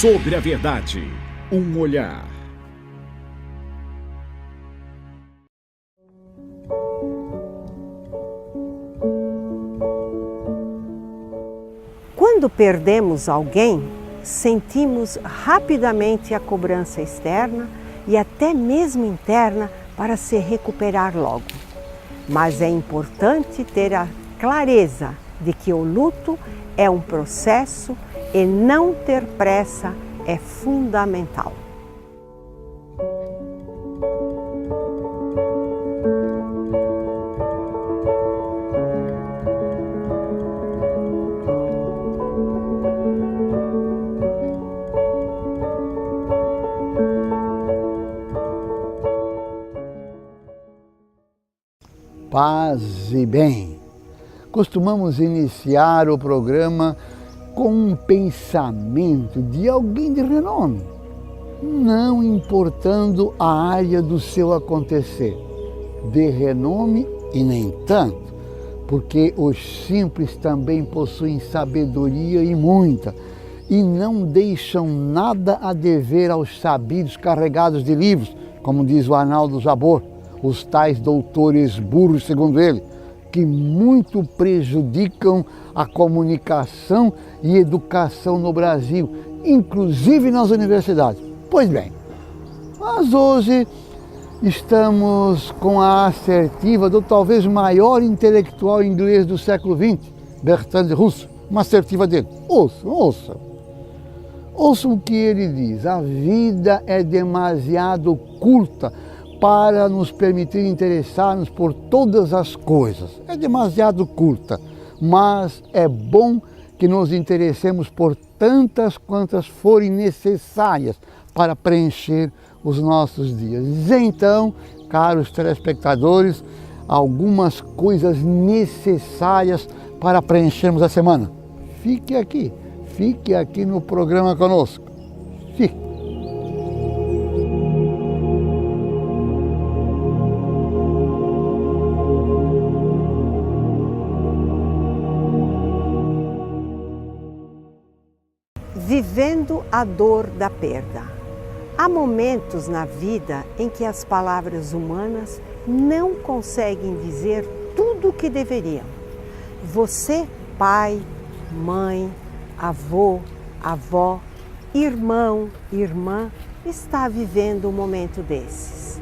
Sobre a verdade, um olhar. Quando perdemos alguém, sentimos rapidamente a cobrança externa e até mesmo interna para se recuperar logo. Mas é importante ter a clareza de que o luto é um processo e não ter pressa é fundamental. Paz e bem. Costumamos iniciar o programa com um pensamento de alguém de renome, não importando a área do seu acontecer, de renome e nem tanto, porque os simples também possuem sabedoria e muita, e não deixam nada a dever aos sabidos carregados de livros, como diz o Arnaldo Jabor, os tais doutores burros, segundo ele, que muito prejudicam a comunicação e educação no Brasil, inclusive nas universidades. Pois bem, mas hoje estamos com a assertiva do talvez maior intelectual inglês do século XX, Bertrand Russell, uma assertiva dele. Ouçam o que ele diz: a vida é demasiado curta para nos permitir interessar-nos por todas as coisas. É demasiado curta, mas é bom que nos interessemos por tantas quantas forem necessárias para preencher os nossos dias. Então, caros telespectadores, algumas coisas necessárias para preenchermos a semana. Fique aqui no programa conosco. Fique. Vivendo a dor da perda. Há momentos na vida em que as palavras humanas não conseguem dizer tudo o que deveriam. Você, pai, mãe, avô, avó, irmão, irmã, está vivendo um momento desses,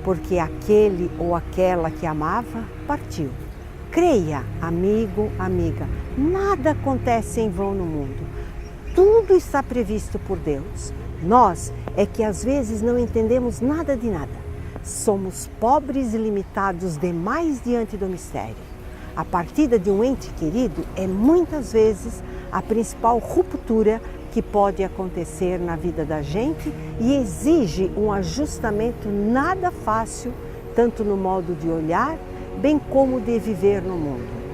porque aquele ou aquela que amava partiu. Creia, amigo, amiga, nada acontece em vão no mundo. Tudo está previsto por Deus. Nós é que às vezes não entendemos nada de nada. Somos pobres e limitados demais diante do mistério. A partida de um ente querido é muitas vezes a principal ruptura que pode acontecer na vida da gente e exige um ajustamento nada fácil, tanto no modo de olhar, bem como de viver no mundo.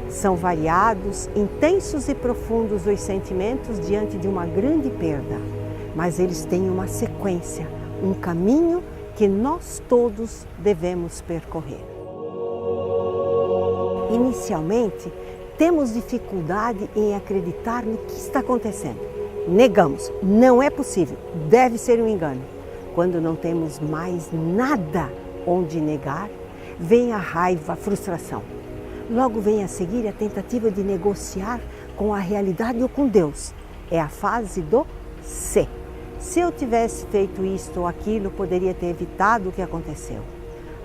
São variados, intensos e profundos os sentimentos diante de uma grande perda, mas eles têm uma sequência, um caminho que nós todos devemos percorrer. Inicialmente, temos dificuldade em acreditar no que está acontecendo. Negamos, não é possível, deve ser um engano. Quando não temos mais nada onde negar, vem a raiva, a frustração. Logo vem a seguir a tentativa de negociar com a realidade ou com Deus. É a fase do se. Se eu tivesse feito isto ou aquilo, poderia ter evitado o que aconteceu.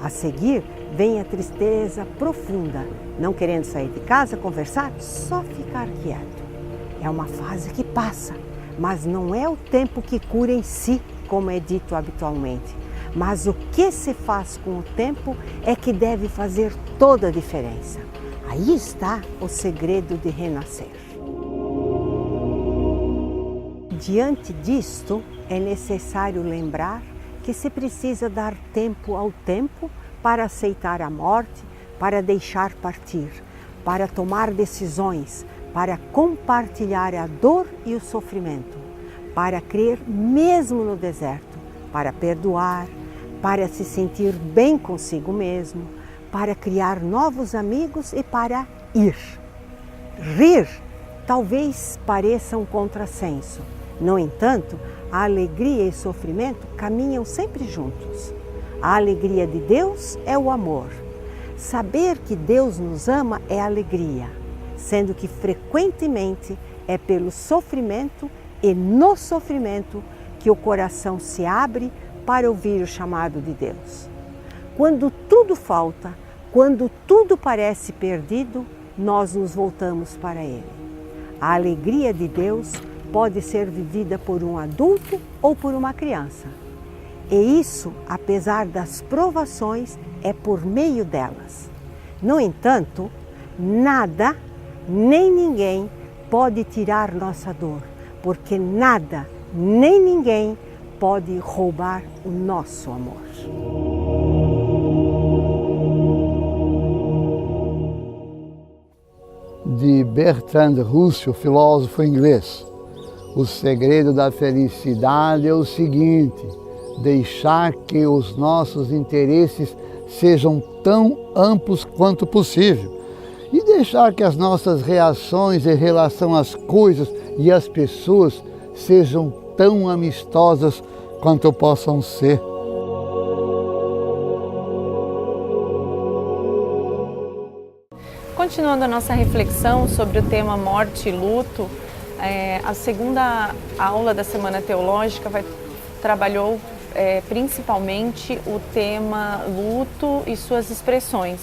A seguir vem a tristeza profunda, não querendo sair de casa, conversar, só ficar quieto. É uma fase que passa, mas não é o tempo que cura em si, como é dito habitualmente. Mas o que se faz com o tempo é que deve fazer toda a diferença. Aí está o segredo de renascer. Diante disto, é necessário lembrar que se precisa dar tempo ao tempo para aceitar a morte, para deixar partir, para tomar decisões, para compartilhar a dor e o sofrimento, para crer mesmo no deserto, para perdoar, para se sentir bem consigo mesmo, para criar novos amigos e para ir. Rir talvez pareça um contrassenso. No entanto, a alegria e o sofrimento caminham sempre juntos. A alegria de Deus é o amor. Saber que Deus nos ama é alegria, sendo que frequentemente é pelo sofrimento e no sofrimento que o coração se abre para ouvir o chamado de Deus. Quando tudo falta, quando tudo parece perdido, nós nos voltamos para Ele. A alegria de Deus pode ser vivida por um adulto ou por uma criança. E isso, apesar das provações, é por meio delas. No entanto, nada, nem ninguém pode tirar nossa dor, porque nada, nem ninguém pode roubar o nosso amor. De Bertrand Russell, filósofo inglês. O segredo da felicidade é o seguinte: deixar que os nossos interesses sejam tão amplos quanto possível e deixar que as nossas reações em relação às coisas e às pessoas sejam tão amistosas quanto possam ser. Continuando a nossa reflexão sobre o tema morte e luto, a segunda aula da Semana Teológica trabalhou principalmente o tema luto e suas expressões.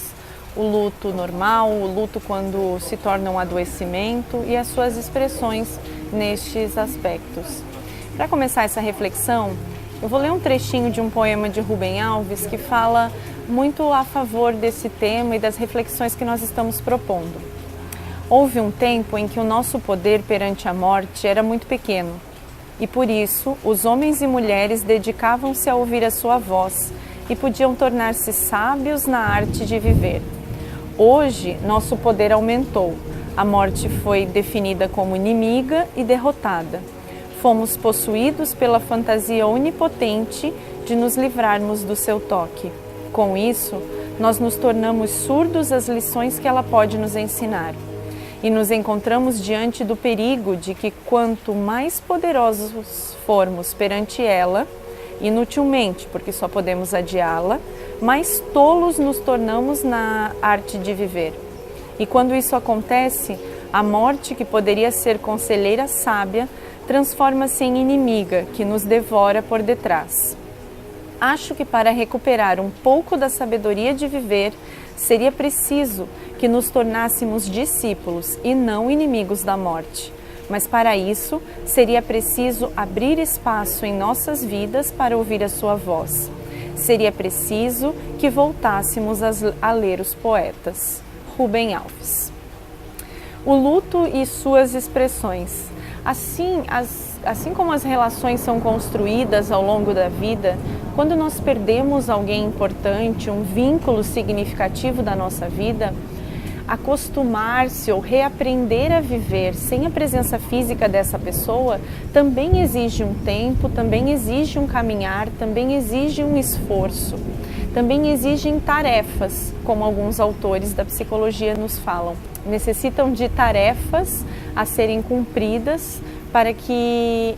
O luto normal, o luto quando se torna um adoecimento e as suas expressões nestes aspectos. Para começar essa reflexão, eu vou ler um trechinho de um poema de Rubem Alves que fala muito a favor desse tema e das reflexões que nós estamos propondo. Houve um tempo em que o nosso poder perante a morte era muito pequeno e por isso os homens e mulheres dedicavam-se a ouvir a sua voz e podiam tornar-se sábios na arte de viver. Hoje nosso poder aumentou, a morte foi definida como inimiga e derrotada. Fomos possuídos pela fantasia onipotente de nos livrarmos do seu toque. Com isso, nós nos tornamos surdos às lições que ela pode nos ensinar. E nos encontramos diante do perigo de que quanto mais poderosos formos perante ela, inutilmente, porque só podemos adiá-la, mais tolos nos tornamos na arte de viver. E quando isso acontece, a morte, que poderia ser conselheira sábia, transforma-se em inimiga, que nos devora por detrás. Acho que para recuperar um pouco da sabedoria de viver, seria preciso que nos tornássemos discípulos e não inimigos da morte. Mas para isso, seria preciso abrir espaço em nossas vidas para ouvir a sua voz. Seria preciso que voltássemos a ler os poetas. Rubem Alves. O luto e suas expressões. Assim como as relações são construídas ao longo da vida, quando nós perdemos alguém importante, um vínculo significativo da nossa vida, acostumar-se ou reaprender a viver sem a presença física dessa pessoa também exige um tempo, também exige um caminhar, também exige um esforço, também exigem tarefas, como alguns autores da psicologia nos falam. Necessitam de tarefas a serem cumpridas para que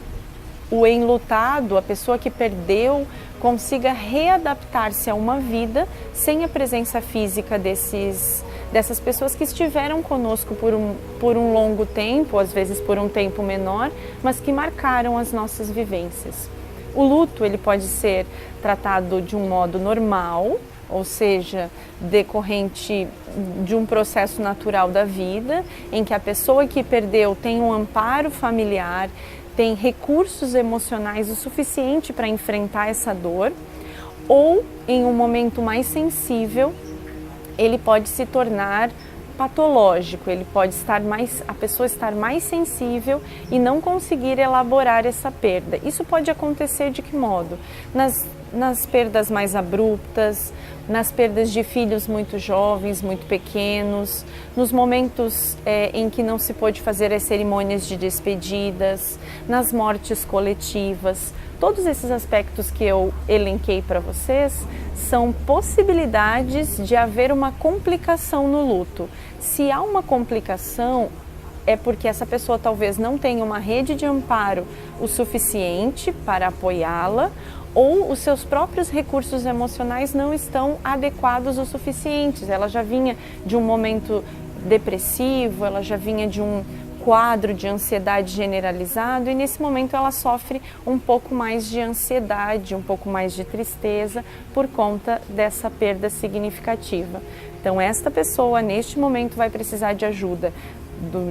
o enlutado, a pessoa que perdeu, consiga readaptar-se a uma vida sem a presença física dessas pessoas que estiveram conosco por um longo tempo, às vezes por um tempo menor, mas que marcaram as nossas vivências. O luto ele pode ser tratado de um modo normal, ou seja, decorrente de um processo natural da vida, em que a pessoa que perdeu tem um amparo familiar, tem recursos emocionais o suficiente para enfrentar essa dor, ou em um momento mais sensível, ele pode se tornar patológico, a pessoa estar mais sensível e não conseguir elaborar essa perda. Isso pode acontecer de que modo? Nas perdas mais abruptas, nas perdas de filhos muito jovens, muito pequenos, nos momentos em que não se pôde fazer as cerimônias de despedidas, nas mortes coletivas. Todos esses aspectos que eu elenquei para vocês são possibilidades de haver uma complicação no luto. Se há uma complicação, é porque essa pessoa talvez não tenha uma rede de amparo o suficiente para apoiá-la, ou os seus próprios recursos emocionais não estão adequados o suficientes. Ela já vinha de um momento depressivo, ela já vinha de um quadro de ansiedade generalizado, e nesse momento ela sofre um pouco mais de ansiedade, um pouco mais de tristeza por conta dessa perda significativa. Então esta pessoa neste momento vai precisar de ajuda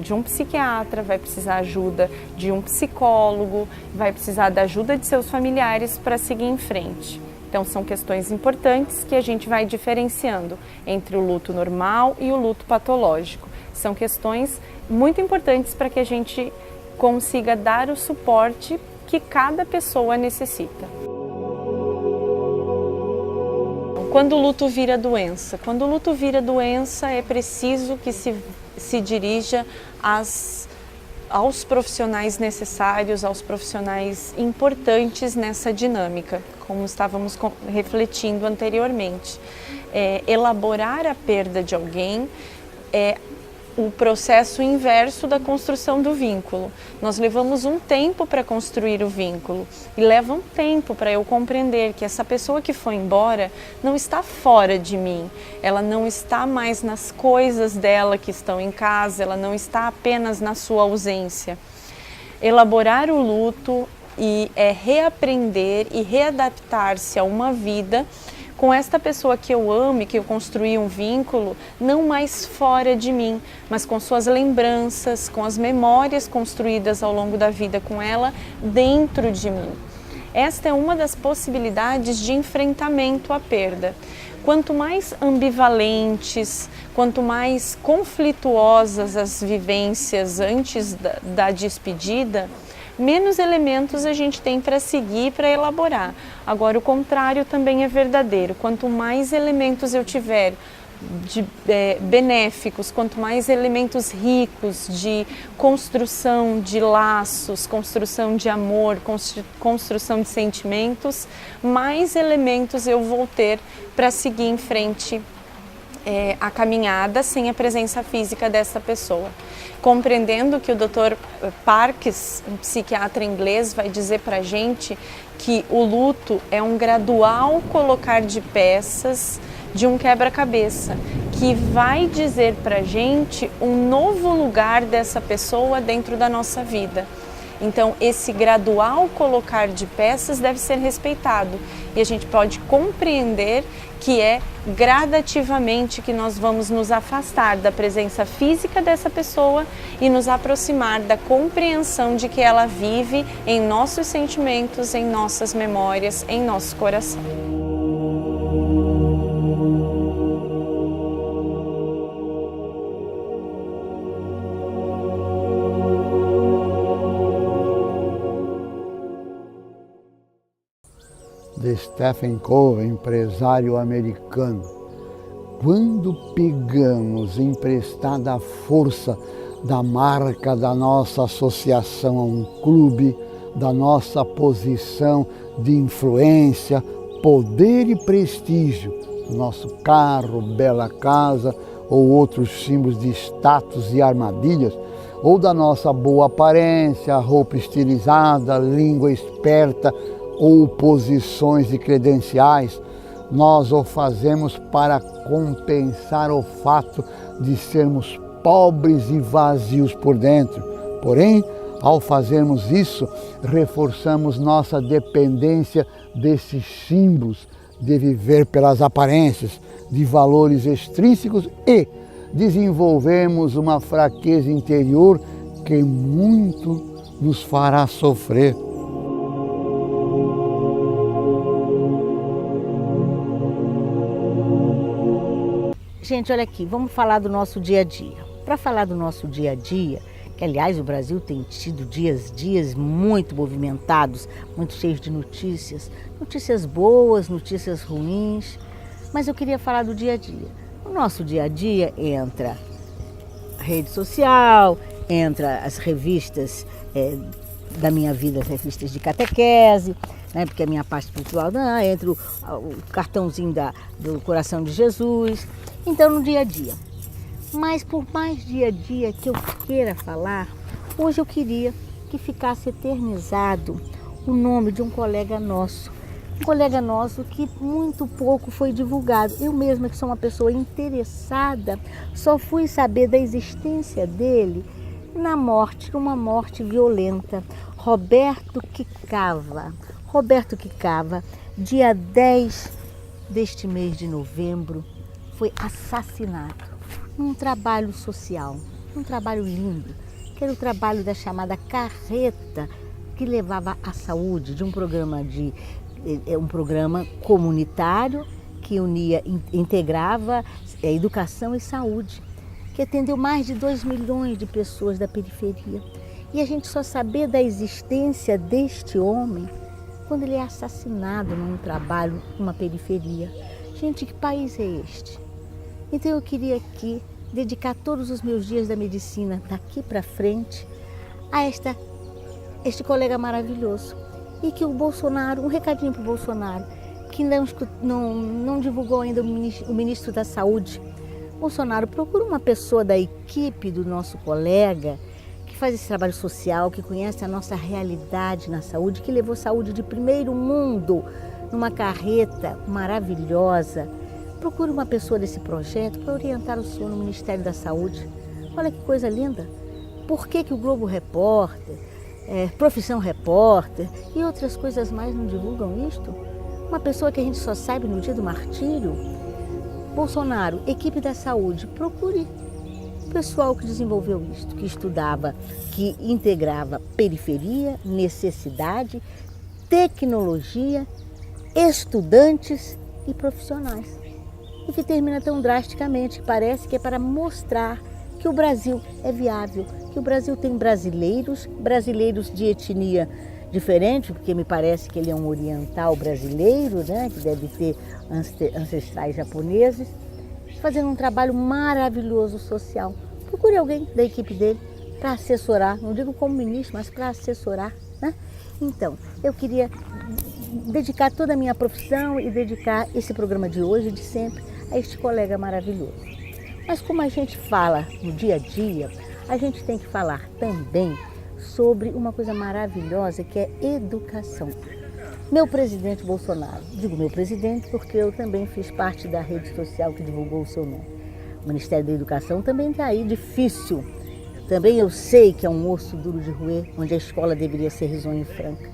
de um psiquiatra, vai precisar ajuda de um psicólogo, vai precisar da ajuda de seus familiares para seguir em frente. Então são questões importantes que a gente vai diferenciando entre o luto normal e o luto patológico. São questões muito importantes para que a gente consiga dar o suporte que cada pessoa necessita. Quando o luto vira doença? Quando o luto vira doença, é preciso que se dirija aos profissionais necessários, aos profissionais importantes nessa dinâmica, como estávamos refletindo anteriormente. Elaborar a perda de alguém é o processo inverso da construção do vínculo. Nós levamos um tempo para construir o vínculo e leva um tempo para eu compreender que essa pessoa que foi embora não está fora de mim, ela não está mais nas coisas dela que estão em casa, ela não está apenas na sua ausência. Elaborar o luto é reaprender e readaptar-se a uma vida com esta pessoa que eu amo e que eu construí um vínculo, não mais fora de mim, mas com suas lembranças, com as memórias construídas ao longo da vida com ela dentro de mim. Esta é uma das possibilidades de enfrentamento à perda. Quanto mais ambivalentes, quanto mais conflituosas as vivências antes da despedida, menos elementos a gente tem para seguir, para elaborar. Agora, o contrário também é verdadeiro. Quanto mais elementos eu tiver benéficos, quanto mais elementos ricos de construção de laços, construção de amor, construção de sentimentos, mais elementos eu vou ter para seguir em frente a caminhada sem a presença física dessa pessoa. Compreendendo que o Dr. Parkes, um psiquiatra inglês, vai dizer para a gente que o luto é um gradual colocar de peças de um quebra-cabeça, que vai dizer para a gente um novo lugar dessa pessoa dentro da nossa vida. Então, esse gradual colocar de peças deve ser respeitado e a gente pode compreender que é gradativamente que nós vamos nos afastar da presença física dessa pessoa e nos aproximar da compreensão de que ela vive em nossos sentimentos, em nossas memórias, em nosso coração. De Stephen Covey, empresário americano. Quando pegamos emprestada a força da marca da nossa associação a um clube, da nossa posição de influência, poder e prestígio, nosso carro, bela casa ou outros símbolos de status e armadilhas, ou da nossa boa aparência, roupa estilizada, língua esperta, ou posições e credenciais, nós o fazemos para compensar o fato de sermos pobres e vazios por dentro. Porém, ao fazermos isso, reforçamos nossa dependência desses símbolos, de viver pelas aparências, de valores extrínsecos e desenvolvemos uma fraqueza interior que muito nos fará sofrer. Gente, olha aqui, vamos falar do nosso dia a dia. Para falar do nosso dia a dia, que aliás o Brasil tem tido dias muito movimentados, muito cheios de notícias, notícias boas, notícias ruins, mas eu queria falar do dia a dia. O nosso dia a dia entra a rede social, entra as revistas da minha vida, as revistas de catequese, né, porque a minha parte espiritual, entra o cartãozinho do Coração de Jesus. Então, no dia a dia. Mas por mais dia a dia que eu queira falar, hoje eu queria que ficasse eternizado o nome de um colega nosso. Um colega nosso que muito pouco foi divulgado. Eu mesma, que sou uma pessoa interessada, só fui saber da existência dele numa morte violenta. Roberto Kikawa. Roberto Kikawa, dia 10 deste mês de novembro, foi assassinado num trabalho social, um trabalho lindo, que era o trabalho da chamada carreta que levava à saúde, de um programa comunitário que integrava educação e saúde, que atendeu mais de 2 milhões de pessoas da periferia. E a gente só saber da existência deste homem quando ele é assassinado num trabalho numa periferia. Gente, que país é este? Então eu queria aqui dedicar todos os meus dias da medicina daqui para frente a este colega maravilhoso. E que o Bolsonaro, um recadinho para o Bolsonaro, que não divulgou ainda o ministro da Saúde. Bolsonaro, procura uma pessoa da equipe do nosso colega que faz esse trabalho social, que conhece a nossa realidade na saúde, que levou saúde de primeiro mundo numa carreta maravilhosa. Procure uma pessoa desse projeto para orientar o senhor no Ministério da Saúde. Olha que coisa linda. Por que o Globo Repórter, Profissão Repórter e outras coisas mais não divulgam isto? Uma pessoa que a gente só sabe no dia do martírio. Bolsonaro, equipe da saúde, procure o pessoal que desenvolveu isto, que estudava, que integrava periferia, necessidade, tecnologia, estudantes e profissionais. E que termina tão drasticamente, que parece que é para mostrar que o Brasil é viável, que o Brasil tem brasileiros de etnia diferente, porque me parece que ele é um oriental brasileiro, né, que deve ter ancestrais japoneses, fazendo um trabalho maravilhoso social. Procure alguém da equipe dele para assessorar, não digo como ministro, mas para assessorar, né? Então, eu queria dedicar toda a minha profissão e dedicar esse programa de hoje, de sempre, a este colega maravilhoso. Mas como a gente fala no dia a dia, a gente tem que falar também sobre uma coisa maravilhosa que é educação. Meu presidente Bolsonaro, digo meu presidente porque eu também fiz parte da rede social que divulgou o seu nome. O Ministério da Educação também está aí difícil. Também eu sei que é um osso duro de roer, onde a escola deveria ser risonha e franca.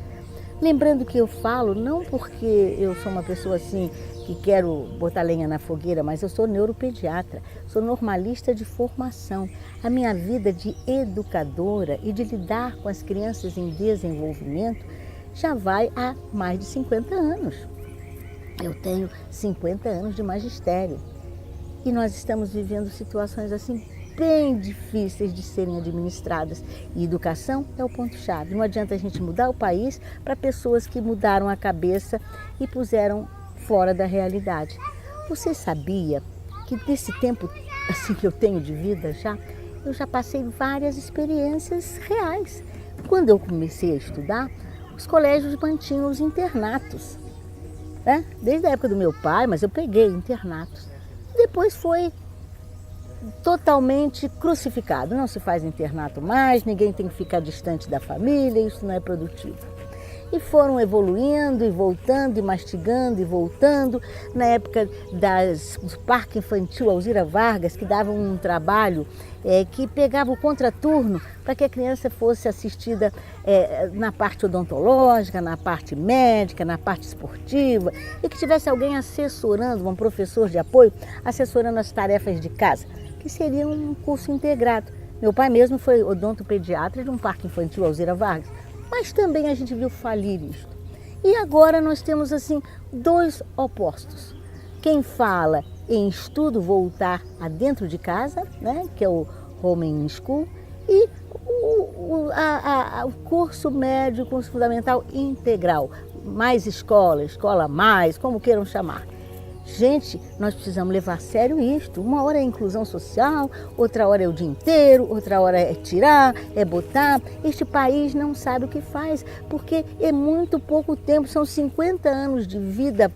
Lembrando que eu falo não porque eu sou uma pessoa assim que quero botar lenha na fogueira, mas eu sou neuropediatra, sou normalista de formação. A minha vida de educadora e de lidar com as crianças em desenvolvimento já vai há mais de 50 anos. Eu tenho 50 anos de magistério e nós estamos vivendo situações assim bem difíceis de serem administradas. E educação é o ponto-chave. Não adianta a gente mudar o país para pessoas que mudaram a cabeça e puseram fora da realidade. Você sabia que desse tempo assim que eu tenho de vida eu já passei várias experiências reais. Quando eu comecei a estudar, os colégios mantinham os internatos, né? Desde a época do meu pai, mas eu peguei internatos. Depois foi totalmente crucificado. Não se faz internato mais, ninguém tem que ficar distante da família, isso não é produtivo. E foram evoluindo e voltando e mastigando e voltando. Na época do Parque Infantil Alzira Vargas, que davam um trabalho que pegava o contraturno para que a criança fosse assistida na parte odontológica, na parte médica, na parte esportiva, e que tivesse alguém assessorando, um professor de apoio, assessorando as tarefas de casa, que seria um curso integrado. Meu pai mesmo foi odontopediatra de um Parque Infantil Alzira Vargas. Mas também a gente viu falir isso. E agora nós temos assim dois opostos. Quem fala em estudo voltar a dentro de casa, né, que é o Home School, e o curso médio, curso fundamental integral. Mais escola, escola mais, como queiram chamar. Gente, nós precisamos levar a sério isto. Uma hora é inclusão social, outra hora é o dia inteiro, outra hora é tirar, é botar. Este país não sabe o que faz, porque é muito pouco tempo, são 50 anos de vida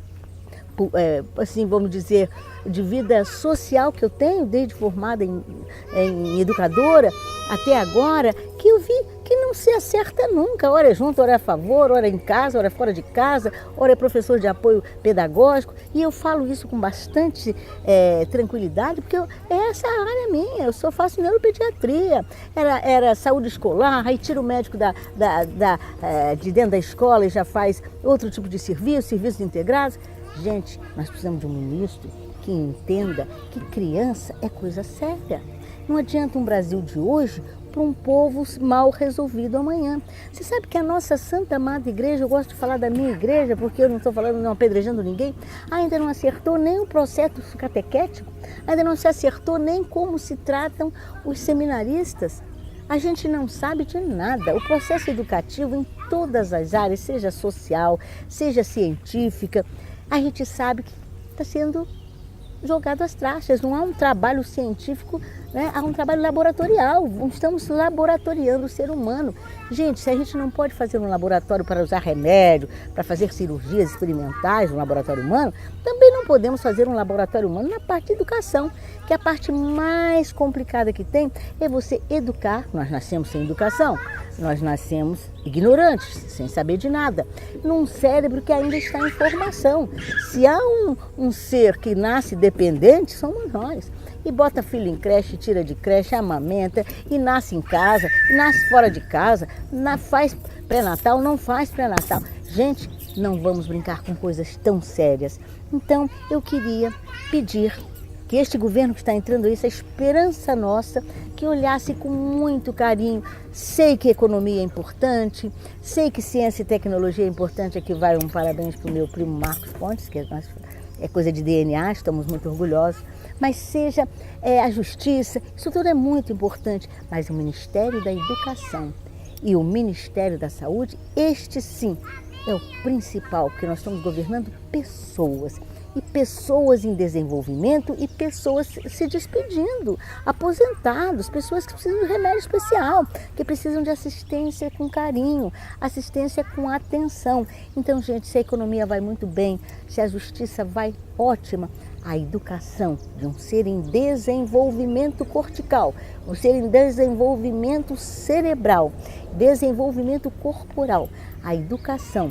assim, vamos dizer, de vida social que eu tenho, desde formada em educadora até agora, que eu vi que não se acerta nunca. Ora é junto, ora é a favor, ora é em casa, ora é fora de casa, ora é professor de apoio pedagógico. E eu falo isso com bastante tranquilidade, porque é essa a área minha. Eu só faço neuropediatria, era saúde escolar, aí tira o médico de dentro da escola e já faz outro tipo de serviços integrados. Gente, nós precisamos de um ministro que entenda que criança é coisa séria. Não adianta um Brasil de hoje para um povo mal resolvido amanhã. Você sabe que a nossa Santa Amada Igreja, eu gosto de falar da minha igreja, porque eu não estou falando, não apedrejando ninguém, ainda não acertou nem o processo catequético, ainda não se acertou nem como se tratam os seminaristas. A gente não sabe de nada. O processo educativo em todas as áreas, seja social, seja científica, a gente sabe que está sendo jogado às traças. Não há um trabalho científico, né? Há um trabalho laboratorial. Estamos laboratoriando o ser humano. Gente, se a gente não pode fazer um laboratório para usar remédio, para fazer cirurgias experimentais no laboratório humano, também não podemos fazer um laboratório humano na parte de educação, que a parte mais complicada que tem é você educar. Nós nascemos sem educação, nós nascemos ignorantes, sem saber de nada, num cérebro que ainda está em formação. Se há um ser que nasce dependente, somos nós. E bota filho em creche, tira de creche, amamenta, e nasce em casa, e nasce fora de casa, faz pré-natal, não faz pré-natal. Gente, não vamos brincar com coisas tão sérias. Então, eu queria pedir que este governo que está entrando aí, essa esperança nossa, que olhasse com muito carinho. Sei que economia é importante, sei que ciência e tecnologia é importante. Aqui vai um parabéns para o meu primo Marcos Pontes, que é coisa de DNA, estamos muito orgulhosos. Mas seja a justiça, isso tudo é muito importante. Mas o Ministério da Educação e o Ministério da Saúde, este sim é o principal, porque nós estamos governando pessoas. E pessoas em desenvolvimento e pessoas se despedindo, aposentados, pessoas que precisam de remédio especial, que precisam de assistência com carinho, assistência com atenção. Então, gente, se a economia vai muito bem, se a justiça vai ótima, a educação de um ser em desenvolvimento cortical, um ser em desenvolvimento cerebral, desenvolvimento corporal, a educação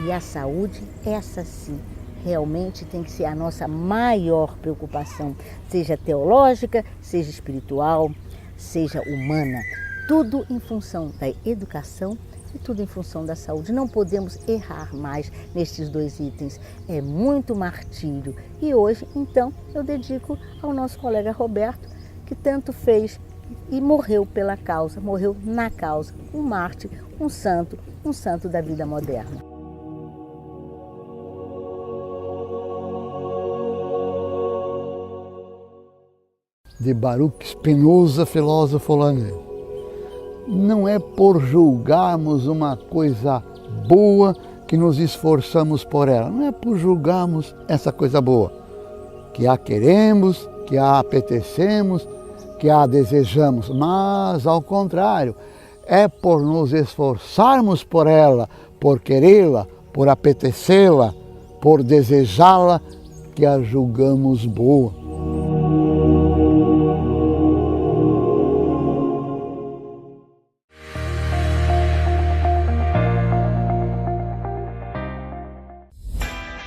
e a saúde, essa sim, realmente tem que ser a nossa maior preocupação, seja teológica, seja espiritual, seja humana, tudo em função da educação e tudo em função da saúde. Não podemos errar mais nestes dois itens, é muito martírio. E hoje, então, eu dedico ao nosso colega Roberto, que tanto fez e morreu pela causa, morreu na causa, um mártir, um santo da vida moderna. De Baruch Spinoza, filósofo holandês. Não é por julgarmos uma coisa boa que nos esforçamos por ela. Não é por julgarmos essa coisa boa, que a queremos, que a apetecemos, que a desejamos, mas ao contrário, é por nos esforçarmos por ela, por querê-la, por apetecê-la, por desejá-la, que a julgamos boa.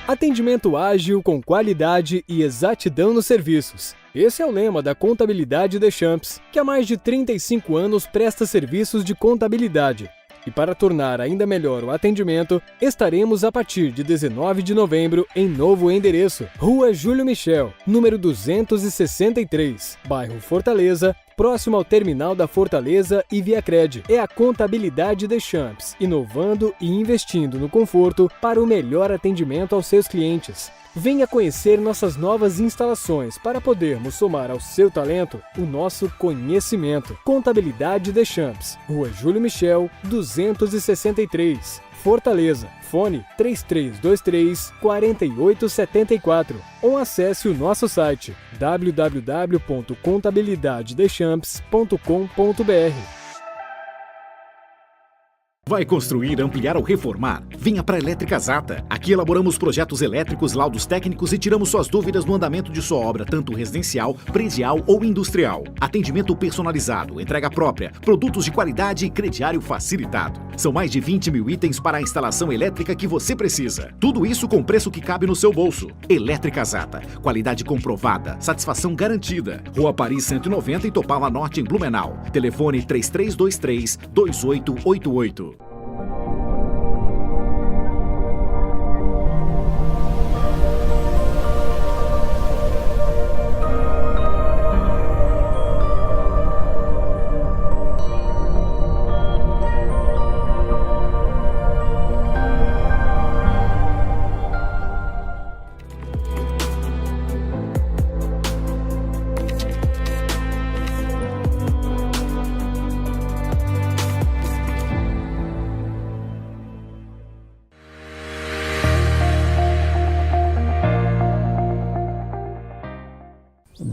Atendimento ágil com qualidade e exatidão nos serviços. Esse é o lema da Contabilidade Deschamps, que há mais de 35 anos presta serviços de contabilidade. E para tornar ainda melhor o atendimento, estaremos a partir de 19 de novembro em novo endereço, Rua Júlio Michel, número 263, bairro Fortaleza, próximo ao terminal da Fortaleza e Viacred. É a Contabilidade Deschamps, inovando e investindo no conforto para o melhor atendimento aos seus clientes. Venha conhecer nossas novas instalações para podermos somar ao seu talento o nosso conhecimento. Contabilidade Deschamps, Rua Júlio Michel, 263, Fortaleza. Fone 3323-4874 ou acesse o nosso site www.contabilidadedeschamps.com.br. Vai construir, ampliar ou reformar? Venha para a Elétrica Zata. Aqui elaboramos projetos elétricos, laudos técnicos e tiramos suas dúvidas no andamento de sua obra, tanto residencial, predial ou industrial. Atendimento personalizado, entrega própria, produtos de qualidade e crediário facilitado. São mais de 20 mil itens para a instalação elétrica que você precisa. Tudo isso com preço que cabe no seu bolso. Elétrica Zata. Qualidade comprovada, satisfação garantida. Rua Paris 190 e Topala Norte em Blumenau. Telefone 3323-2888.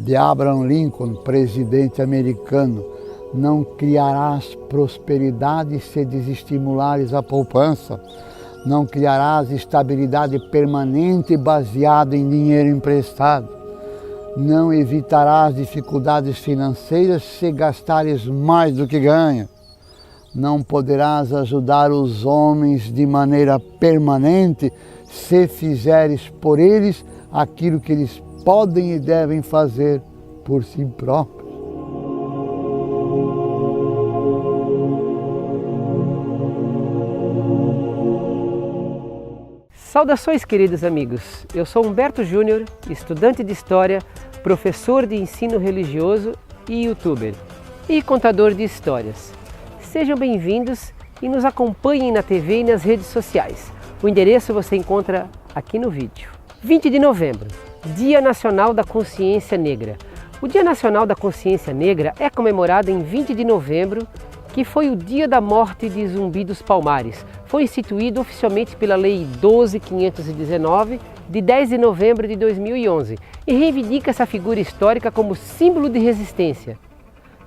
De Abraham Lincoln, presidente americano: não criarás prosperidade se desestimulares a poupança. Não criarás estabilidade permanente baseada em dinheiro emprestado. Não evitarás dificuldades financeiras se gastares mais do que ganha. Não poderás ajudar os homens de maneira permanente se fizeres por eles aquilo que eles podem e devem fazer por si próprios. Saudações, queridos amigos. Eu sou Humberto Júnior, estudante de História, professor de ensino religioso e youtuber, e contador de histórias. Sejam bem-vindos e nos acompanhem na TV e nas redes sociais. O endereço você encontra aqui no vídeo. 20 de novembro, Dia Nacional da Consciência Negra. O Dia Nacional da Consciência Negra é comemorado em 20 de novembro, que foi o dia da morte de Zumbi dos Palmares. Foi instituído oficialmente pela Lei 12.519, de 10 de novembro de 2011, e reivindica essa figura histórica como símbolo de resistência.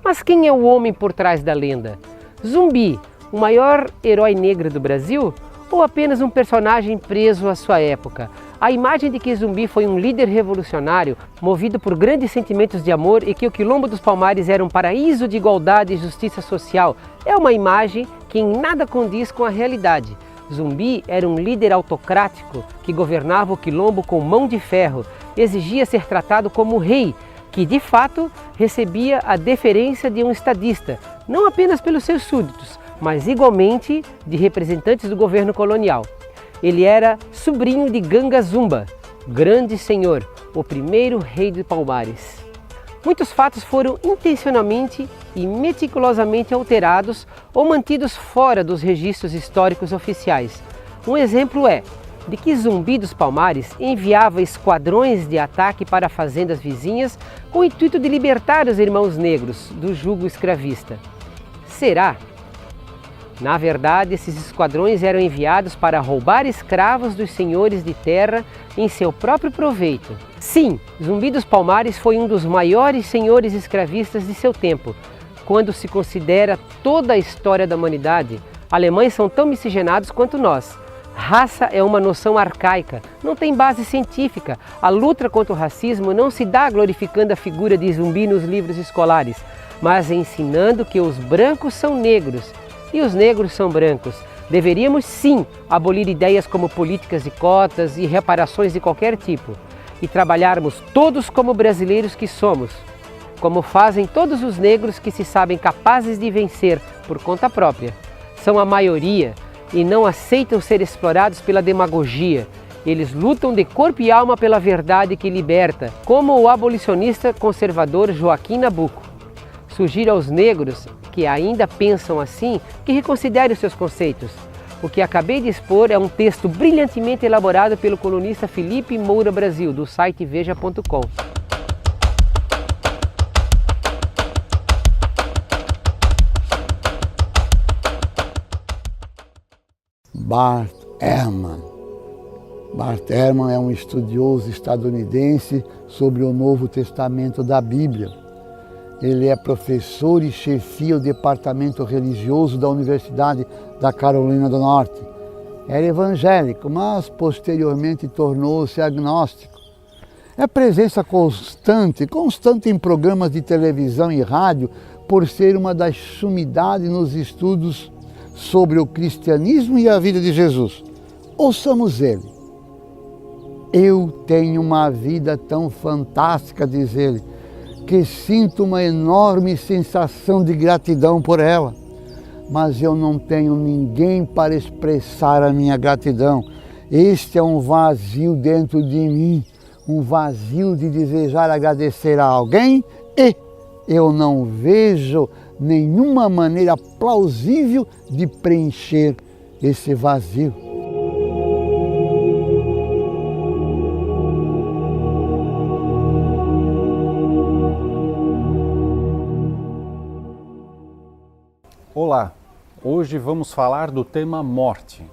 Mas quem é o homem por trás da lenda? Zumbi, o maior herói negro do Brasil? Ou apenas um personagem preso à sua época? A imagem de que Zumbi foi um líder revolucionário, movido por grandes sentimentos de amor e que o Quilombo dos Palmares era um paraíso de igualdade e justiça social, é uma imagem que em nada condiz com a realidade. Zumbi era um líder autocrático que governava o Quilombo com mão de ferro, exigia ser tratado como rei, que de fato recebia a deferência de um estadista, não apenas pelos seus súditos, mas igualmente de representantes do governo colonial. Ele era sobrinho de Ganga Zumba, grande senhor, o primeiro rei de Palmares. Muitos fatos foram intencionalmente e meticulosamente alterados ou mantidos fora dos registros históricos oficiais. Um exemplo é de que Zumbi dos Palmares enviava esquadrões de ataque para fazendas vizinhas com o intuito de libertar os irmãos negros do jugo escravista. Será? Na verdade, esses esquadrões eram enviados para roubar escravos dos senhores de terra em seu próprio proveito. Sim, Zumbi dos Palmares foi um dos maiores senhores escravistas de seu tempo. Quando se considera toda a história da humanidade, alemães são tão miscigenados quanto nós. Raça é uma noção arcaica, não tem base científica. A luta contra o racismo não se dá glorificando a figura de Zumbi nos livros escolares, mas ensinando que os brancos são negros e os negros são brancos. Deveríamos sim abolir ideias como políticas de cotas e reparações de qualquer tipo e trabalharmos todos como brasileiros que somos, como fazem todos os negros que se sabem capazes de vencer por conta própria. São a maioria e não aceitam ser explorados pela demagogia. Eles lutam de corpo e alma pela verdade que liberta, como o abolicionista conservador Joaquim Nabuco. Sugiro aos negros que ainda pensam assim que reconsiderem os seus conceitos. O que acabei de expor é um texto brilhantemente elaborado pelo colunista Felipe Moura Brasil, do site veja.com. Bart Ehrman. Bart Ehrman é um estudioso estadunidense sobre o Novo Testamento da Bíblia. Ele é professor e chefia o departamento religioso da Universidade da Carolina do Norte. Era evangélico, mas posteriormente tornou-se agnóstico. É presença constante em programas de televisão e rádio, por ser uma das sumidades nos estudos sobre o cristianismo e a vida de Jesus. Ouçamos ele. Eu tenho uma vida tão fantástica, diz ele, que sinto uma enorme sensação de gratidão por ela. Mas eu não tenho ninguém para expressar a minha gratidão. Este é um vazio dentro de mim, um vazio de desejar agradecer a alguém e eu não vejo nenhuma maneira plausível de preencher esse vazio. Olá, hoje vamos falar do tema morte.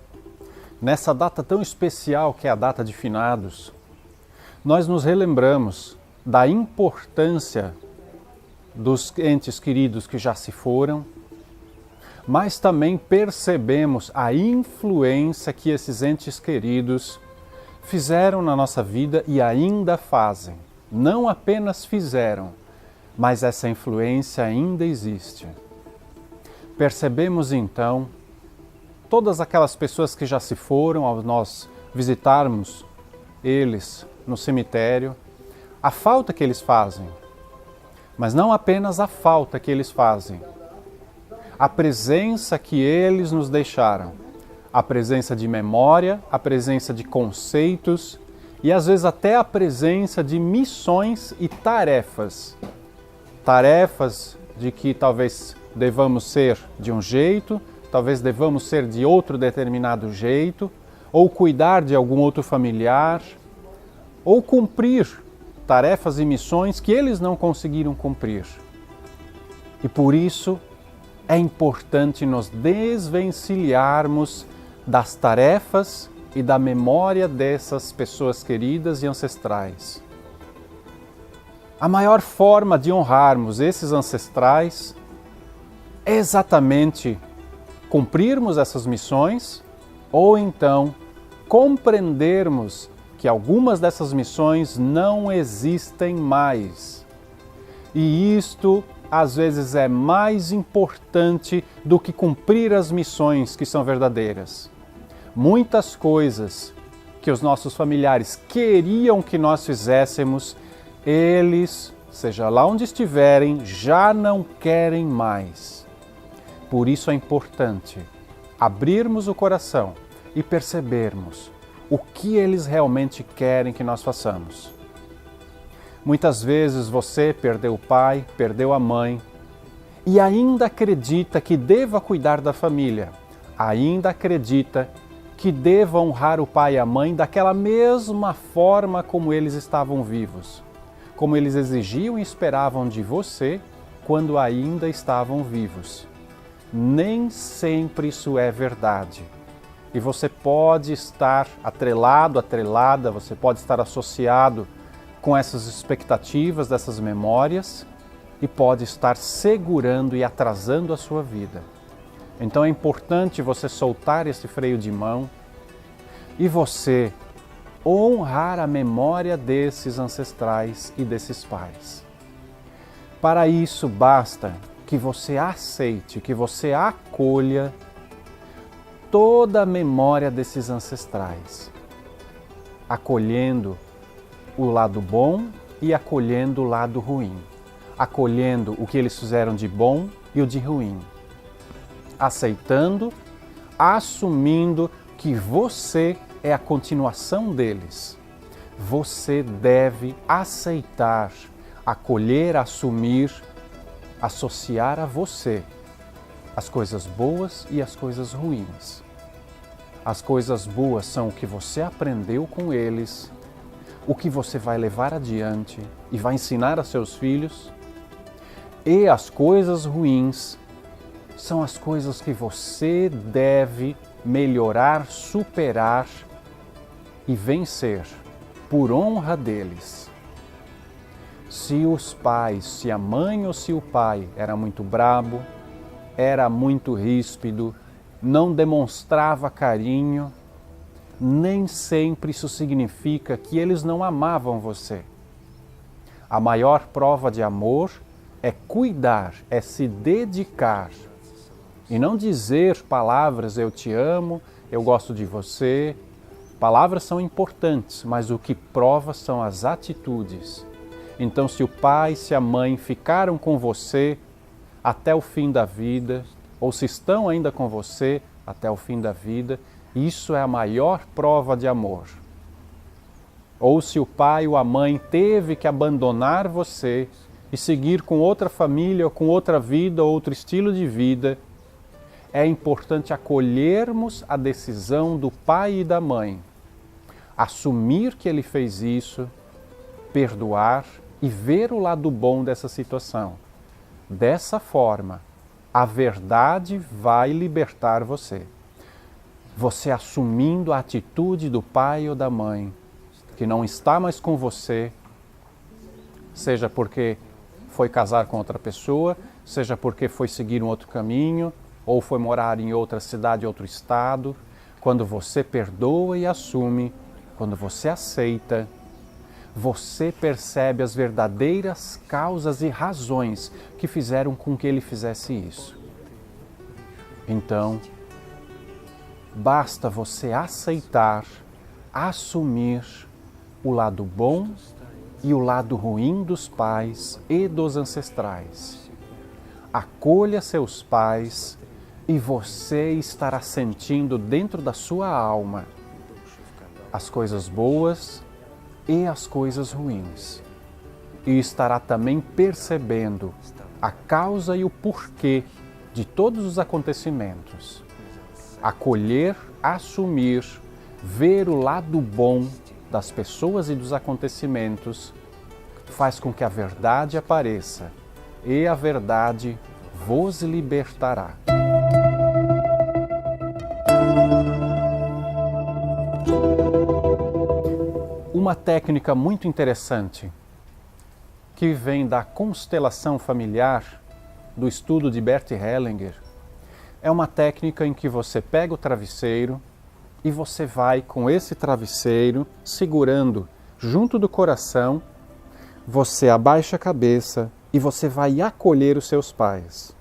Nessa data tão especial que é a data de finados, nós nos relembramos da importância dos entes queridos que já se foram, mas também percebemos a influência que esses entes queridos fizeram na nossa vida e ainda fazem. Não apenas fizeram, mas essa influência ainda existe. Percebemos então todas aquelas pessoas que já se foram ao nós visitarmos eles no cemitério, a falta que eles fazem. Mas não apenas a falta que eles fazem, a presença que eles nos deixaram, a presença de memória, a presença de conceitos e às vezes até a presença de missões e tarefas. Tarefas de que talvez devamos ser de um jeito, talvez devamos ser de outro determinado jeito, ou cuidar de algum outro familiar, ou cumprir tarefas e missões que eles não conseguiram cumprir. E por isso é importante nos desvencilharmos das tarefas e da memória dessas pessoas queridas e ancestrais. A maior forma de honrarmos esses ancestrais é exatamente cumprirmos essas missões ou então compreendermos que algumas dessas missões não existem mais. E isto, às vezes, é mais importante do que cumprir as missões que são verdadeiras. Muitas coisas que os nossos familiares queriam que nós fizéssemos, eles, seja lá onde estiverem, já não querem mais. Por isso é importante abrirmos o coração e percebermos o que eles realmente querem que nós façamos. Muitas vezes você perdeu o pai, perdeu a mãe e ainda acredita que deva cuidar da família, ainda acredita que deva honrar o pai e a mãe daquela mesma forma como eles estavam vivos, como eles exigiam e esperavam de você quando ainda estavam vivos. Nem sempre isso é verdade. E você pode estar atrelada, você pode estar associado com essas expectativas, dessas memórias, e pode estar segurando e atrasando a sua vida. Então é importante você soltar esse freio de mão e você honrar a memória desses ancestrais e desses pais. Para isso basta que você aceite, que você acolha toda a memória desses ancestrais, acolhendo o lado bom e acolhendo o lado ruim, acolhendo o que eles fizeram de bom e o de ruim, aceitando, assumindo que você é a continuação deles. Você deve aceitar, acolher, assumir, associar a você as coisas boas e as coisas ruins. As coisas boas são o que você aprendeu com eles, o que você vai levar adiante e vai ensinar a seus filhos. E as coisas ruins são as coisas que você deve melhorar, superar e vencer por honra deles. Se os pais, se a mãe ou se o pai era muito brabo, era muito ríspido, não demonstrava carinho, nem sempre isso significa que eles não amavam você. A maior prova de amor é cuidar, é se dedicar. E não dizer palavras, eu te amo, eu gosto de você. Palavras são importantes, mas o que prova são as atitudes. Então, se o pai, se a mãe ficaram com você até o fim da vida, ou se estão ainda com você até o fim da vida, isso é a maior prova de amor. Ou se o pai ou a mãe teve que abandonar você e seguir com outra família, ou com outra vida, outro estilo de vida, é importante acolhermos a decisão do pai e da mãe, assumir que ele fez isso, perdoar e ver o lado bom dessa situação. Dessa forma, a verdade vai libertar você. Você assumindo a atitude do pai ou da mãe, que não está mais com você, seja porque foi casar com outra pessoa, seja porque foi seguir um outro caminho, ou foi morar em outra cidade, outro estado. Quando você perdoa e assume, quando você aceita, você percebe as verdadeiras causas e razões que fizeram com que ele fizesse isso. Então, basta você aceitar, assumir o lado bom e o lado ruim dos pais e dos ancestrais. Acolha seus pais e você estará sentindo dentro da sua alma as coisas boas e as coisas ruins. E estará também percebendo a causa e o porquê de todos os acontecimentos. Acolher, assumir, ver o lado bom das pessoas e dos acontecimentos faz com que a verdade apareça e a verdade vos libertará. Uma técnica muito interessante que vem da constelação familiar, do estudo de Bert Hellinger, é uma técnica em que você pega o travesseiro e você vai com esse travesseiro segurando junto do coração, você abaixa a cabeça e você vai acolher os seus pais.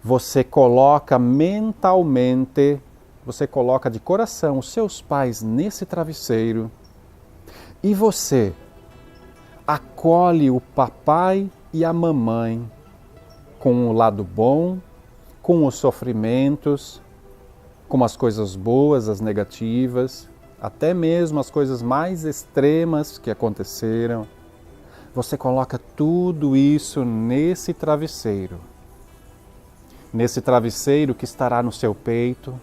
Você coloca mentalmente, você coloca de coração os seus pais nesse travesseiro e você acolhe o papai e a mamãe com o lado bom, com os sofrimentos, com as coisas boas, as negativas, até mesmo as coisas mais extremas que aconteceram. Você coloca tudo isso nesse travesseiro. Nesse travesseiro que estará no seu peito,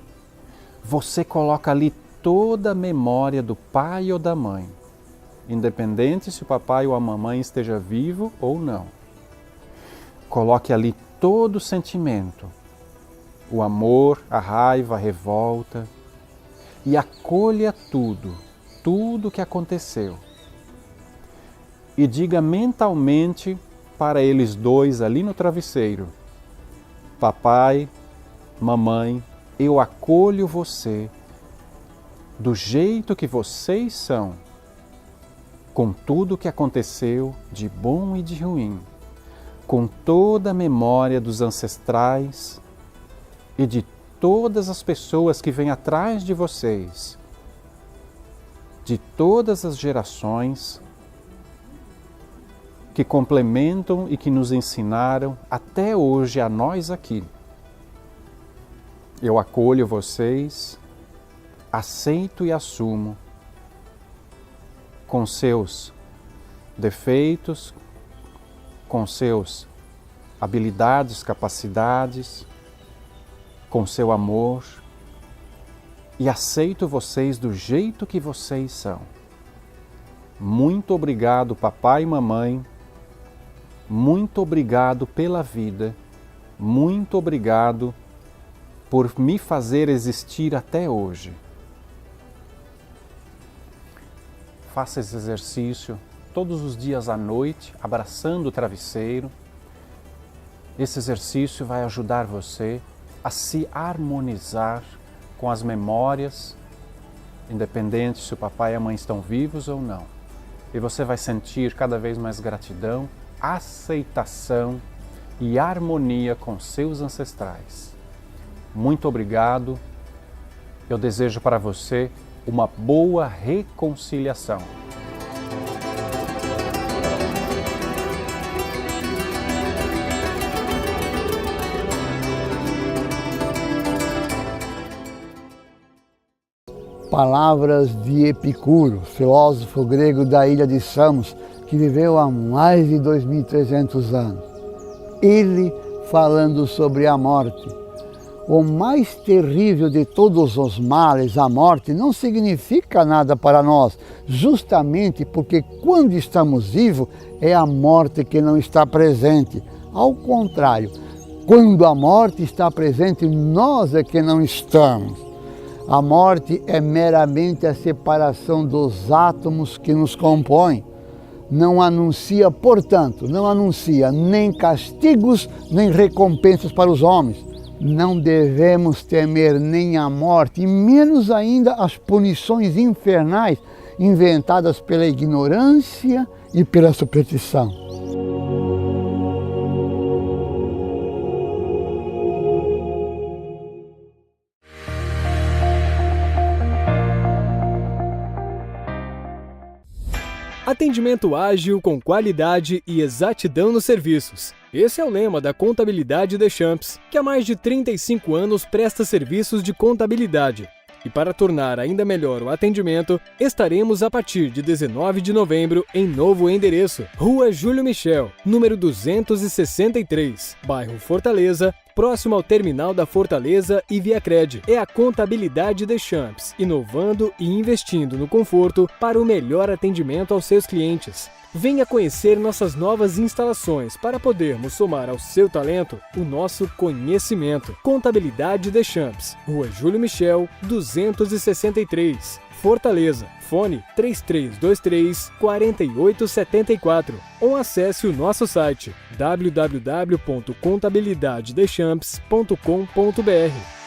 você coloca ali toda a memória do pai ou da mãe, independente se o papai ou a mamãe esteja vivo ou não. Coloque ali todo o sentimento, o amor, a raiva, a revolta, e acolha tudo que aconteceu. E diga mentalmente para eles dois ali no travesseiro: papai, mamãe, eu acolho você do jeito que vocês são, com tudo que aconteceu de bom e de ruim, com toda a memória dos ancestrais e de todas as pessoas que vêm atrás de vocês, de todas as gerações que complementam e que nos ensinaram até hoje a nós aqui. Eu acolho vocês, aceito e assumo, com seus defeitos, com seus habilidades, capacidades, com seu amor, e aceito vocês do jeito que vocês são. Muito obrigado, papai e mamãe. Muito obrigado pela vida. Muito obrigado por me fazer existir até hoje. Faça esse exercício todos os dias à noite, abraçando o travesseiro. Esse exercício vai ajudar você a se harmonizar com as memórias, independente se o papai e a mãe estão vivos ou não. E você vai sentir cada vez mais gratidão, aceitação e harmonia com seus ancestrais. Muito obrigado. Eu desejo para você uma boa reconciliação. Palavras de Epicuro, filósofo grego da ilha de Samos, que viveu há mais de 2.300 anos. Ele falando sobre a morte. O mais terrível de todos os males, a morte, não significa nada para nós, justamente porque quando estamos vivos é a morte que não está presente. Ao contrário, quando a morte está presente, nós é que não estamos. A morte é meramente a separação dos átomos que nos compõem. Não anuncia, portanto, não anuncia nem castigos, nem recompensas para os homens. Não devemos temer nem a morte, e menos ainda as punições infernais inventadas pela ignorância e pela superstição. Atendimento ágil com qualidade e exatidão nos serviços. Esse é o lema da Contabilidade Deschamps, que há mais de 35 anos presta serviços de contabilidade. E para tornar ainda melhor o atendimento, estaremos a partir de 19 de novembro em novo endereço, Rua Júlio Michel, número 263, bairro Fortaleza, próximo ao terminal da Fortaleza e Viacred. É a Contabilidade Deschamps, inovando e investindo no conforto para o melhor atendimento aos seus clientes. Venha conhecer nossas novas instalações para podermos somar ao seu talento o nosso conhecimento. Contabilidade Deschamps, Rua Júlio Michel, 263, Fortaleza. Fone 3323-4874 ou acesse o nosso site www.contabilidadedeschamps.com.br.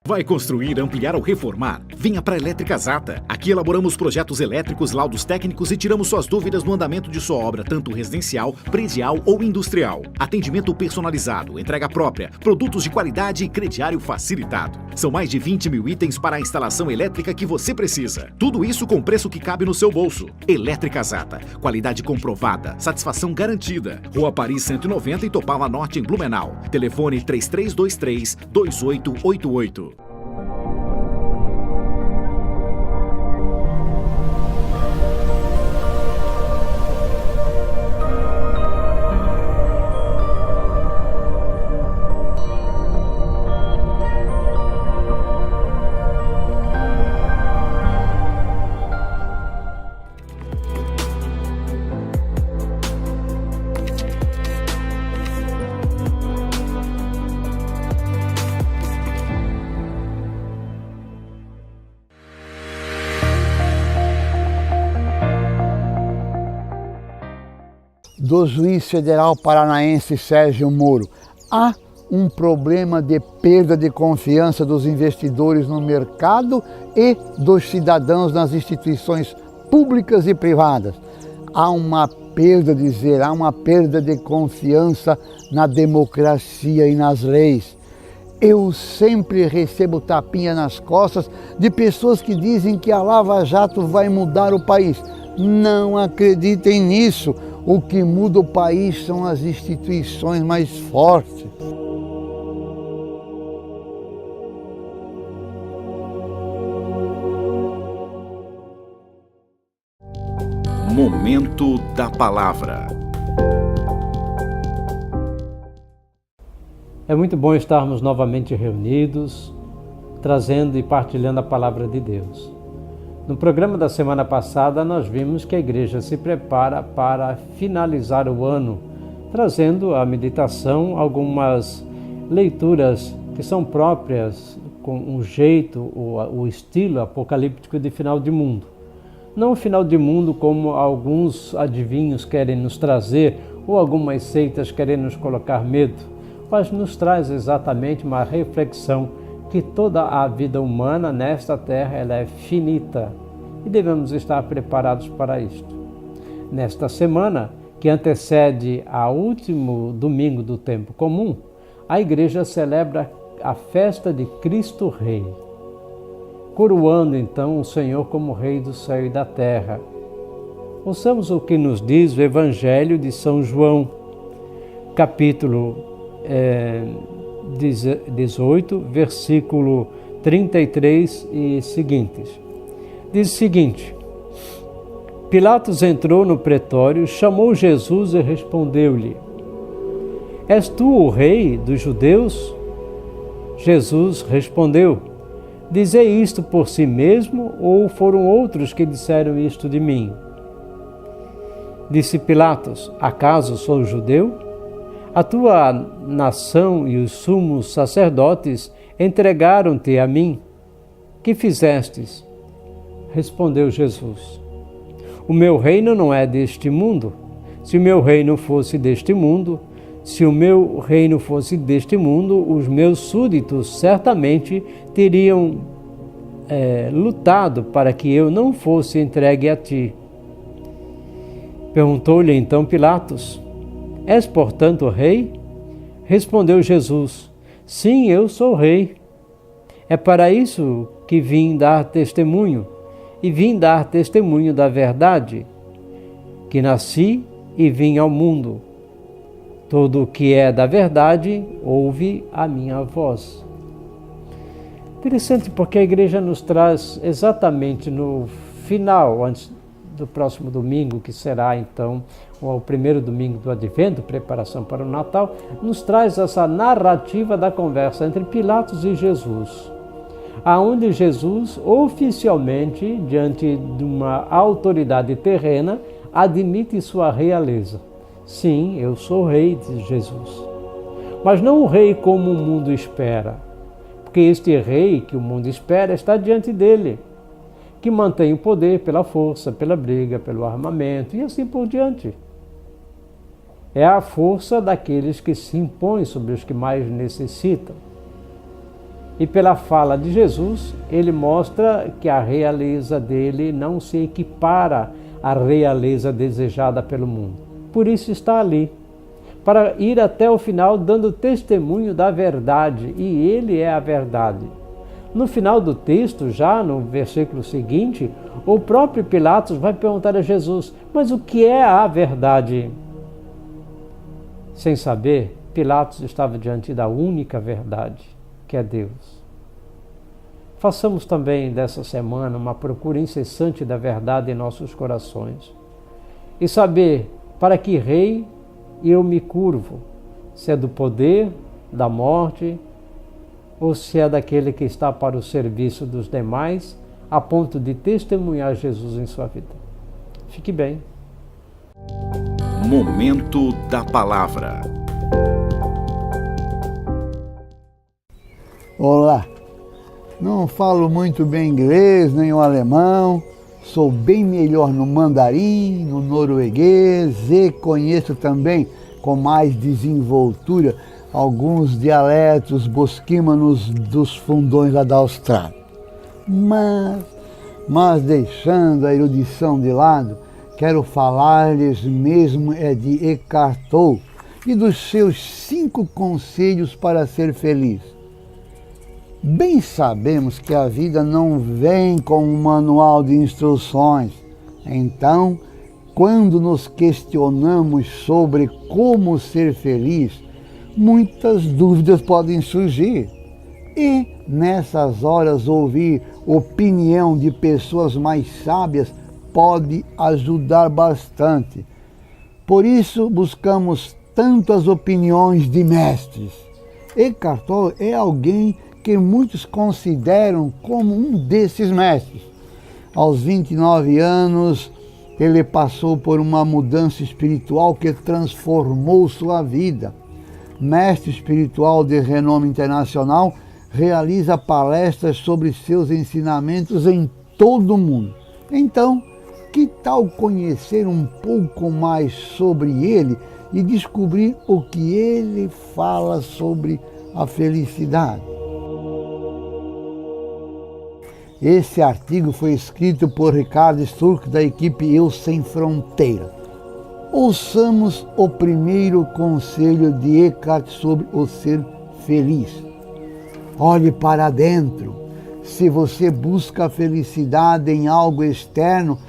Vai construir, ampliar ou reformar? Venha para a Elétrica Zata. Aqui elaboramos projetos elétricos, laudos técnicos e tiramos suas dúvidas no andamento de sua obra, tanto residencial, predial ou industrial. Atendimento personalizado, entrega própria, produtos de qualidade e crediário facilitado. São mais de 20 mil itens para a instalação elétrica que você precisa. Tudo isso com preço que cabe no seu bolso. Elétrica Zata. Qualidade comprovada, satisfação garantida. Rua Paris 190 e Topava Norte em Blumenau. Telefone 3323-2888. Do juiz federal paranaense Sérgio Moro, há um problema de perda de confiança dos investidores no mercado e dos cidadãos nas instituições públicas e privadas. Há uma perda de confiança na democracia e nas leis. Eu sempre recebo tapinha nas costas de pessoas que dizem que a Lava Jato vai mudar o país. Não acreditem nisso. O que muda o país são as instituições mais fortes. Momento da Palavra. É muito bom estarmos novamente reunidos, trazendo e partilhando a Palavra de Deus. No programa da semana passada, nós vimos que a igreja se prepara para finalizar o ano, trazendo à meditação algumas leituras que são próprias com o jeito, o estilo apocalíptico de final de mundo. Não um final de mundo como alguns adivinhos querem nos trazer ou algumas seitas querem nos colocar medo, mas nos traz exatamente uma reflexão que toda a vida humana nesta terra ela é finita e devemos estar preparados para isto. Nesta semana, que antecede ao último domingo do tempo comum, a Igreja celebra a festa de Cristo Rei, coroando então o Senhor como Rei do céu e da terra. Ouçamos o que nos diz o Evangelho de São João, capítulo 18, versículo 33 e seguintes. Diz o seguinte: Pilatos entrou no pretório, chamou Jesus e respondeu-lhe: És tu o rei dos judeus? Jesus respondeu: Dizei isto por si mesmo ou foram outros que disseram isto de mim? Disse Pilatos: Acaso sou judeu? A tua nação e os sumos sacerdotes entregaram-te a mim. Que fizestes? Respondeu Jesus: O meu reino não é deste mundo. Se o meu reino fosse deste mundo, os meus súditos certamente teriam lutado para que eu não fosse entregue a ti. Perguntou-lhe então Pilatos: És, portanto, rei? Respondeu Jesus: Sim, eu sou rei. É para isso que vim dar testemunho, e vim dar testemunho da verdade, que nasci e vim ao mundo. Todo o que é da verdade ouve a minha voz. Interessante, porque a Igreja nos traz exatamente no final, antes do próximo domingo, que será então o primeiro domingo do Advento, preparação para o Natal, nos traz essa narrativa da conversa entre Pilatos e Jesus, aonde Jesus oficialmente, diante de uma autoridade terrena, admite sua realeza. Sim, eu sou rei, diz Jesus. Mas não o rei como o mundo espera, porque este rei que o mundo espera está diante dele, que mantém o poder pela força, pela briga, pelo armamento e assim por diante. É a força daqueles que se impõem sobre os que mais necessitam. E pela fala de Jesus, ele mostra que a realeza dele não se equipara à realeza desejada pelo mundo. Por isso está ali, para ir até o final dando testemunho da verdade, e ele é a verdade. No final do texto, já no versículo seguinte, o próprio Pilatos vai perguntar a Jesus: mas o que é a verdade? Sem saber, Pilatos estava diante da única verdade, que é Deus. Façamos também dessa semana uma procura incessante da verdade em nossos corações e saber para que rei eu me curvo, se é do poder, da morte, ou se é daquele que está para o serviço dos demais, a ponto de testemunhar Jesus em sua vida. Fique bem. Momento da Palavra. Olá, não falo muito bem inglês nem o alemão, sou bem melhor no mandarim, no norueguês e conheço também com mais desenvoltura alguns dialetos bosquímanos dos fundões lá da Austrália. Mas deixando a erudição de lado, quero falar-lhes mesmo de Eckhart Tolle e dos seus 5 conselhos para ser feliz. Bem sabemos que a vida não vem com um manual de instruções. Então, quando nos questionamos sobre como ser feliz, muitas dúvidas podem surgir. E, nessas horas, ouvir opinião de pessoas mais sábias pode ajudar bastante. Por isso, buscamos tanto as opiniões de mestres. Eckhart Tolle é alguém que muitos consideram como um desses mestres. Aos 29 anos, ele passou por uma mudança espiritual que transformou sua vida. Mestre espiritual de renome internacional, realiza palestras sobre seus ensinamentos em todo o mundo. Então, que tal conhecer um pouco mais sobre ele e descobrir o que ele fala sobre a felicidade? Esse artigo foi escrito por Ricardo Sturck, da equipe Eu Sem Fronteira. Ouçamos o primeiro conselho de Eckhart sobre o ser feliz. Olhe para dentro. Se você busca a felicidade em algo externo,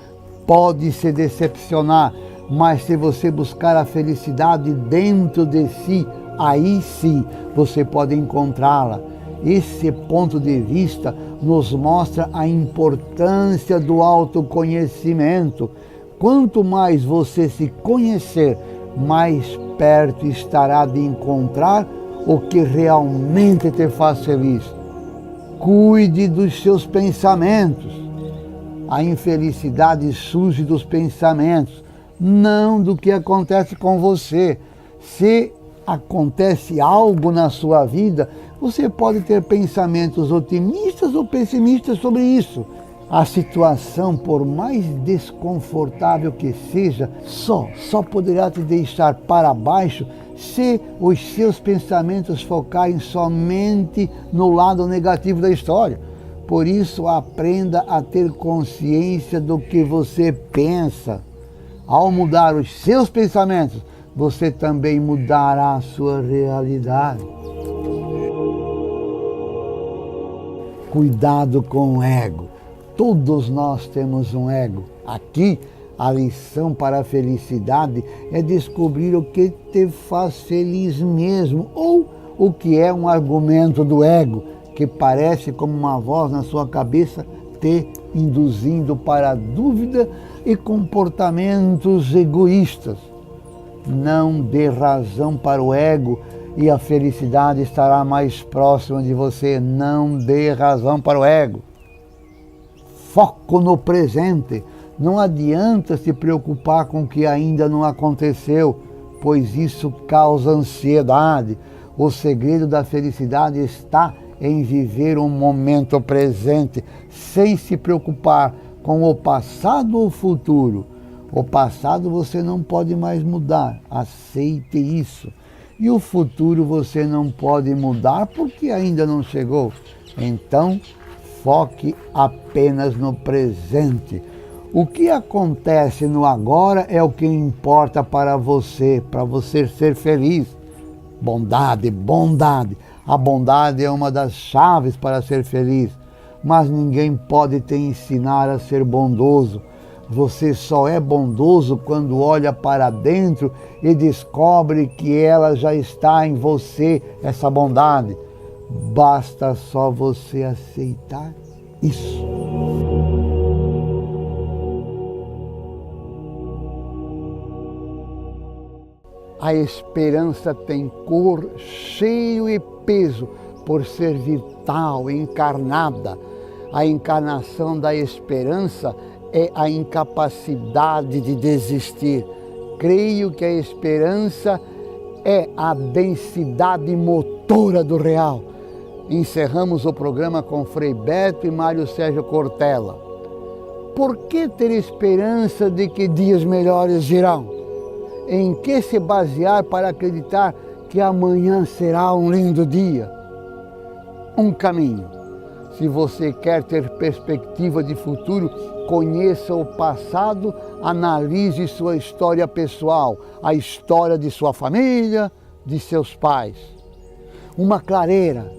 pode se decepcionar. Mas se você buscar a felicidade dentro de si, aí sim você pode encontrá-la. Esse ponto de vista nos mostra a importância do autoconhecimento. Quanto mais você se conhecer, mais perto estará de encontrar o que realmente te faz feliz. Cuide dos seus pensamentos. A infelicidade surge dos pensamentos, não do que acontece com você. Se acontece algo na sua vida, você pode ter pensamentos otimistas ou pessimistas sobre isso. A situação, por mais desconfortável que seja, só poderá te deixar para baixo se os seus pensamentos focarem somente no lado negativo da história. Por isso, aprenda a ter consciência do que você pensa. Ao mudar os seus pensamentos, você também mudará a sua realidade. Cuidado com o ego. Todos nós temos um ego. Aqui, a lição para a felicidade é descobrir o que te faz feliz mesmo, ou o que é um argumento do ego, que parece como uma voz na sua cabeça te induzindo para a dúvida e comportamentos egoístas. Não dê razão para o ego e a felicidade estará mais próxima de você. Não dê razão para o ego. Foco no presente. Não adianta se preocupar com o que ainda não aconteceu, pois isso causa ansiedade. O segredo da felicidade está em viver um momento presente, sem se preocupar com o passado ou o futuro. O passado você não pode mais mudar, aceite isso. E o futuro você não pode mudar porque ainda não chegou. Então, foque apenas no presente. O que acontece no agora é o que importa para você ser feliz. Bondade, bondade. A bondade é uma das chaves para ser feliz, mas ninguém pode te ensinar a ser bondoso. Você só é bondoso quando olha para dentro e descobre que ela já está em você, essa bondade. Basta só você aceitar isso. A esperança tem cor, cheio e peso por ser vital, encarnada. A encarnação da esperança é a incapacidade de desistir. Creio que a esperança é a densidade motora do real. Encerramos o programa com Frei Beto e Mário Sérgio Cortella. Por que ter esperança de que dias melhores virão? Em que se basear para acreditar que amanhã será um lindo dia? Um caminho. Se você quer ter perspectiva de futuro, conheça o passado, analise sua história pessoal, a história de sua família, de seus pais. Uma clareira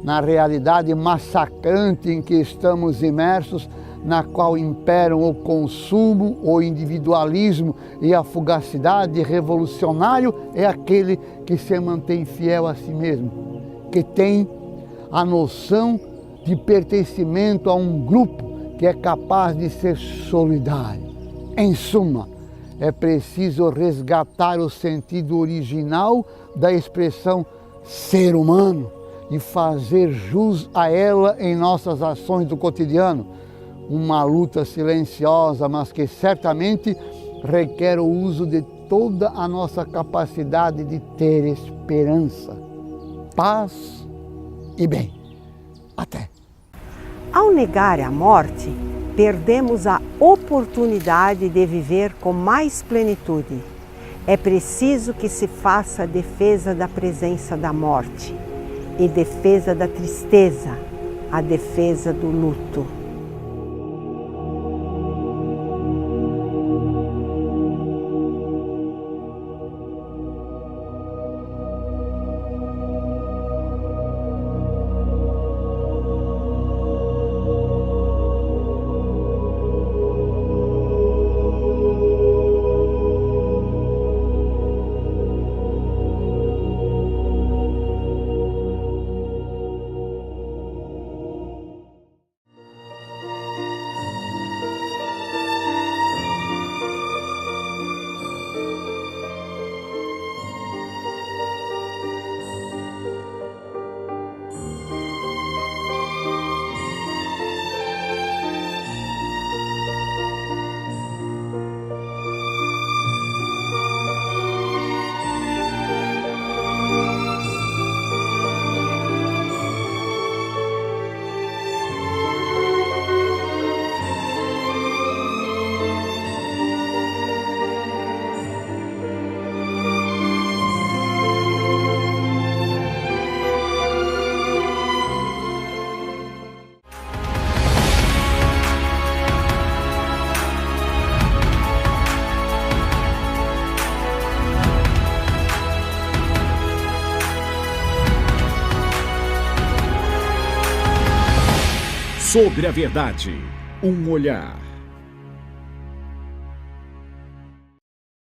na realidade massacrante em que estamos imersos, na qual imperam o consumo, o individualismo e a fugacidade. Revolucionário é aquele que se mantém fiel a si mesmo, que tem a noção de pertencimento a um grupo, que é capaz de ser solidário. Em suma, é preciso resgatar o sentido original da expressão ser humano e fazer jus a ela em nossas ações do cotidiano. Uma luta silenciosa, mas que certamente requer o uso de toda a nossa capacidade de ter esperança, paz e bem. Até! Ao negar a morte, perdemos a oportunidade de viver com mais plenitude. É preciso que se faça a defesa da presença da morte e defesa da tristeza, a defesa do luto. Sobre a verdade, um olhar.